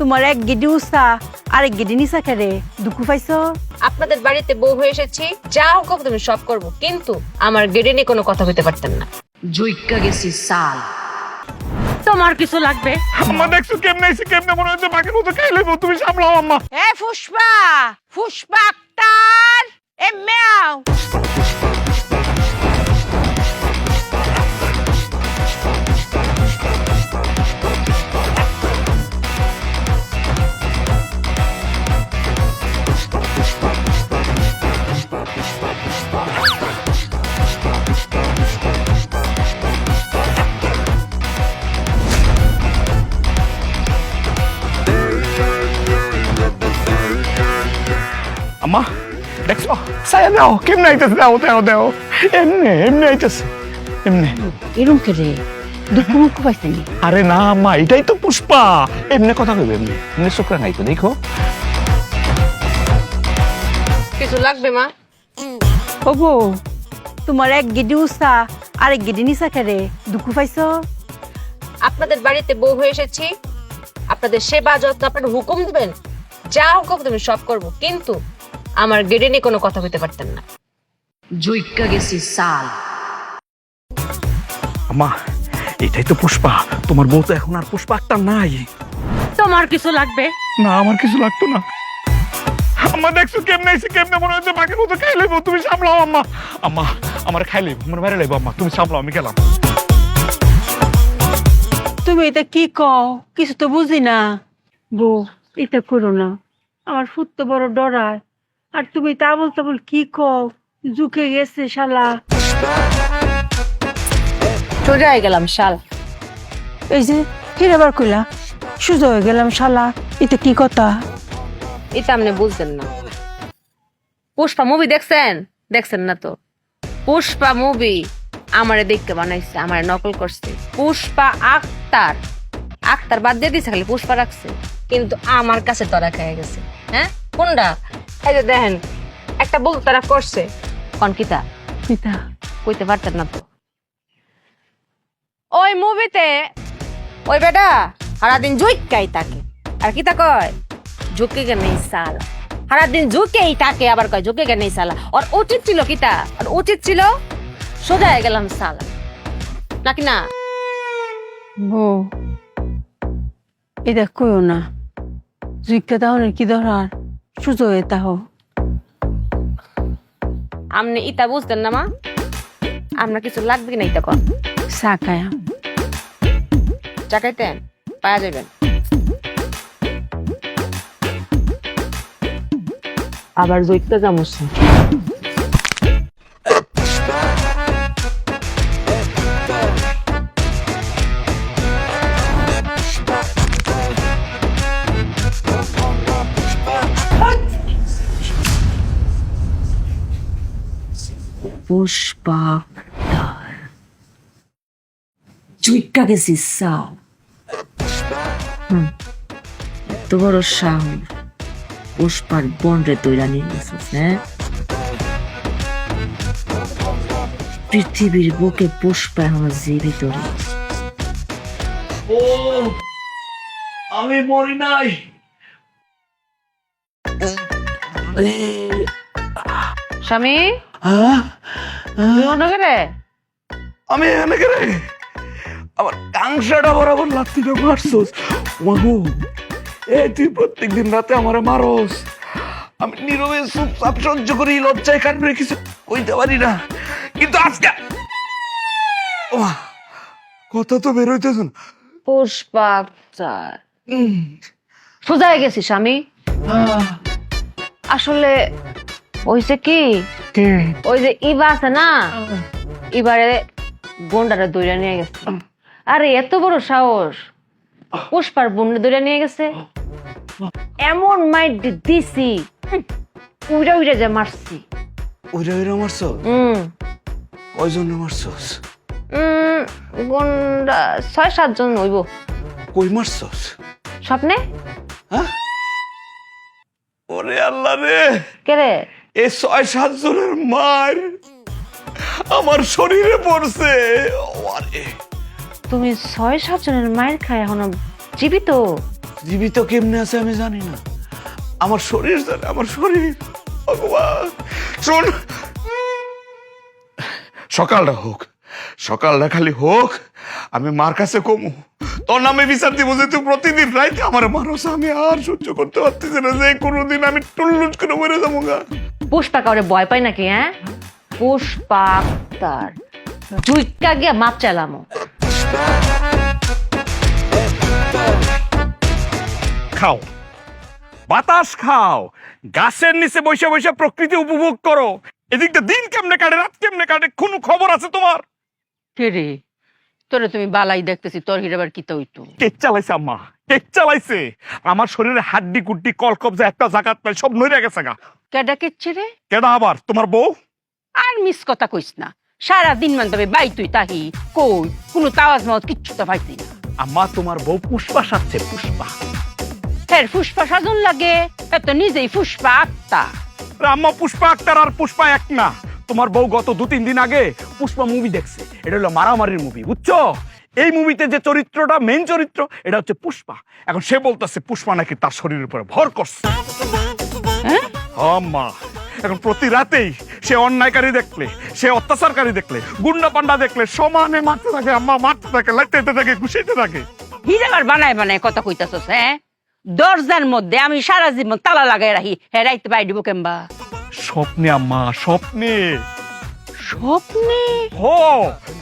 তোমার এক গিডি উষা আরেক গিডি নিশা খেরে দুঃখ পাইছো। আপনাদের বাড়িতে বউ হয়ে এসেছি, যা হুকুম তুমি সব করব, কিন্তু আমার গেড়ে নিয়ে কোনো কথা হইতে পারতেন না। জুইক্কা গেছি সাল। তোমার কিছু লাগবে? আম্মা দেখছো কেমনে আইছে, কেমনে মনে হচ্ছে বাকির মতো খাই লইব, তুমি সামলাও আম্মা। এ পুষ্পা, পুষ্পা আক্তার, এ মেয়াও। আম্মা দেখছো সায়া দাও কেমনে আইতেছে, দাও দাও দাও, এমনি এমনি আইতেছে এমনি। এরম খেরে দুঃখ মুখ পাইছেনি। আরে না আম্মা, এটাই তো পুষ্পা, এমনি কথা কইবে, এমনি এমনি চোখরা নাই তো, দেখো। কিছু লাগবে মা? ওগো, তোমার এক গিডি উষা আরেক গিডি নিশা খেরে দুঃখ পাইছো। আপনাদের বাড়িতে বউ হয়ে এসেছি, আপনাদের সেবা যত্ন, আপনারা হুকুম দিবেন, যা হুকুম তুমি সব করব, কিন্তু আমার গেড়ে নিয়ে কোনো কথা হইতে পারতেন না। জুইক্কা গেছি সাল। আম্মা এটাই তো পুষ্পা, তোমার বউ তো এখন আর পুষ্পা একটা নাই। তোমার কিছু লাগবে? না আমার কিছু লাগতো না। আম্মা দেখছো কেমনে আইছে, কেমনে মনে হচ্ছে বাকির মতো খাই লইব, তুমি সামলাও আম্মা। আম্মা আমার খাই লইব, আমার বাইরে লইব, আম্মা তুমি সামলাও, আমি গেলাম। তুমি এটা কি কও, কিছু তো বুঝি না। বউ এটা করো না, আমার ফুট তো বড় ডরায়। আর তুমি তা বলতে বল কি কও, ঝুঁকে গেছে শালা। সোজা হয়ে গেলাম শাল। এই যে ফিরেবার কইলা সুযোগ হয়ে গেলাম শালা, এটা কি কথা? এটা আপনি বুঝছেন না। পুষ্পা মুভি দেখছেন? দেখছেন না তো? পুষ্পা মুভি আমারে দেখতে বানাইছে, আমারে নকল করছে। পুষ্পা আক্তার, আক্তার বাদ দিয়ে দিছে, খালি পুষ্পা রাখছে, কিন্তু আমার কাছে তরা খেয়ে গেছে। হ্যাঁ কোনটা? এই যে দেখেন, একটা বল তারা করছে কনকিতা, পিতা কইতে পারতেন না তো। ওই মুভিতে ওই বেটা সারাদিন জুইকাই থাকে, আর কিতা কয় ঝুঁকে গে নেই সালা, সারাদিন ঝুঁকেই থাকে, আবার কয় ঝুঁকে গে নেই সালা। আর উচিত ছিল কিতা, আর উচিত ছিল সোজা হয়ে গেলাম সালা, নাকি না? বউ এটা কইও না, জুইকা তাহলে কি ধরার সুযোগ হয়ে তাহ। আপনি ইতা বুঝতেন না মা? আপনার কিছু লাগবে কিনা ইতা কন? চা খায়া চাকাইতেন পাওয়া যাবেন। আবার জৈত্যা জামুসা। পুষ্পা জুইক্কা গেছি সাল। এত বড় সাহস, পুষ্পার বন্ডে তৈরা নিয়ে গেছিস। হ্যাঁ, পৃথিবীর বুকে পুষ্পা এখন জীবিত রয়েছে। ও আমি মরি নাই। স্বামী হ্যাঁ রে, আমি এখানে গেলে আমার কাংসাটা বরাবর লাত্তিটা মারছস। মাগো এই তুই প্রত্যেকদিন রাতে আমারে মারস, আমি নীরবে চুপচাপ সহ্য করি, লজ্জায় কাটবে কিছু কইতে পারি না, কিন্তু আজকে ওমা, কথা তো বের হইতেছ না। পুষ্পা আক্তার সোজা হয়ে গেছি স্বামী। আসলে হইছে কি, ওই যে ইবা আছে না, এবারে বোনটারে দৌড়া নিয়ে গেছে। আরে এত বড় সাহস, পুষ্পার বোনটা দৌড়া নিয়ে গেছে। এমন মাইর দিছি, উইরা উইরা যে মারছি। ওইরা ওইরা মারছ? কয়জনে মারছস? বোনটা ৬-৭ জন হইব। কই মারছস? স্বপ্নে। হ্যাঁ ওরে আল্লাহ রে, কে রে? এই ৬-৭ জনের মার আমার শরীরে পড়ছে। তুমি ৬-৭ জনের মায়ের খায় এখনো জীবিত? জীবিত কেমনে আছে আমি জানি না, আমার শরীর জানে, আমার শরীর। ভগবান শোন, সকালটা হোক, সকালটা খালি হোক, আমি মার কাছে কমু, তোর নামে বিচার দিব যে তুই প্রতিদিন রাইতে আমার মারস। আমি আর সহ্য করতে পারতেছি না যে কোনোদিন আমি টুল্লুচ করে মরে যাবো গা। পুষ্পা কাউরে ভয় পাই নাকি? হ্যাঁ, পুষ্পা আক্তার জুইকা গিয়া মাপ চালামো। খাও বাতাস, খাও গাছের নিচে বসে বসে প্রকৃতি উপভোগ করো। এদিকটা দিন কেমনে কাটে, রাত কেমনে কাটে, কোনো খবর আছে তোমার? কে রে, তোরে তুমি বালাই দেখতেছি, তোর হিরাবার কি হইতো? কেক চালাইছে আম্মা, কেক চালাইছে। আমার শরীরে হাড্ডি গুড্ডি কলকবজা একটা জায়গা নাই, সব নইরা গেছে গা। কেডা কেচ্ছে রে? কেডা আবার? তোমার বউ। আর মিস কথা কইস না, সারাদিন মান তবে বাই তুই তাহি কই, কোনো তাওয়াজ মাওয়াজ কিচ্ছু তো পাইছি না। আম্মা তোমার বউ পুষ্পা সাজছে, পুষ্পা। হ্যাঁ, ফুসফা সাজন লাগে, এত নিজেই ফুসপা আক্তা। আরে আম্মা, পুষ্পা আক্তার আর পুষ্পা এক না। তোমার বউ গত 2-3 দিন আগে পুষ্পা মুভি দেখছে, এটা হলো মারামারির মুভি, বুঝছো? এই মুভিতে যে চরিত্রটা, মেইন চরিত্র, এটা হচ্ছে পুষ্পা। এখন সে বলতেছে পুষ্পা নাকি তার শরীরের উপরে ভর করছে। হ্যাঁ? আম্মা, এখন প্রতি রাতেই সে অন্যায়কারী দেখলে, সে অত্যাচারকারী দেখলে, গুন্ডা পান্ডা দেখলে সমানে মারতে থাকে আম্মা, মারতে থাকে, লাইতে থাকে, ঘুষাইতে থাকে। হিরাবার বানায় বানায় কথা কইতাছস? হ্যাঁ, দরজার মধ্যে আমি সারা জীবন তালা লাগাই রাখি, হ্যাঁ রাইতে বাই দিব কেমবা? স্বপ্নে আম্মা, স্বপ্নে। স্বপ্নে? হো,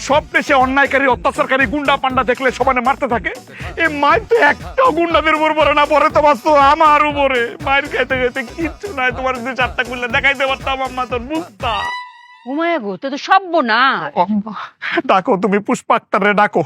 স্বপ্নে সে অন্যায়কারী, অত্যাচারকারী, গুন্ডা পান্ডা দেখলে সমানে মারতে থাকে। এই মায়ের তো একটাও গুন্ডাদের উপর পড়ে না, পরে তো বাঁচতো আমার উপরে। মায়ের খাইতে খাইতে কিচ্ছু নাই, তোমার যে 4টা খুললে দেখাইতে পারতাম আম্মা, তোর বুঝতা। উমায়া গো, তো সব্য না। আম্মা ডাকো, তুমি পুষ্পা আক্তারে ডাকো।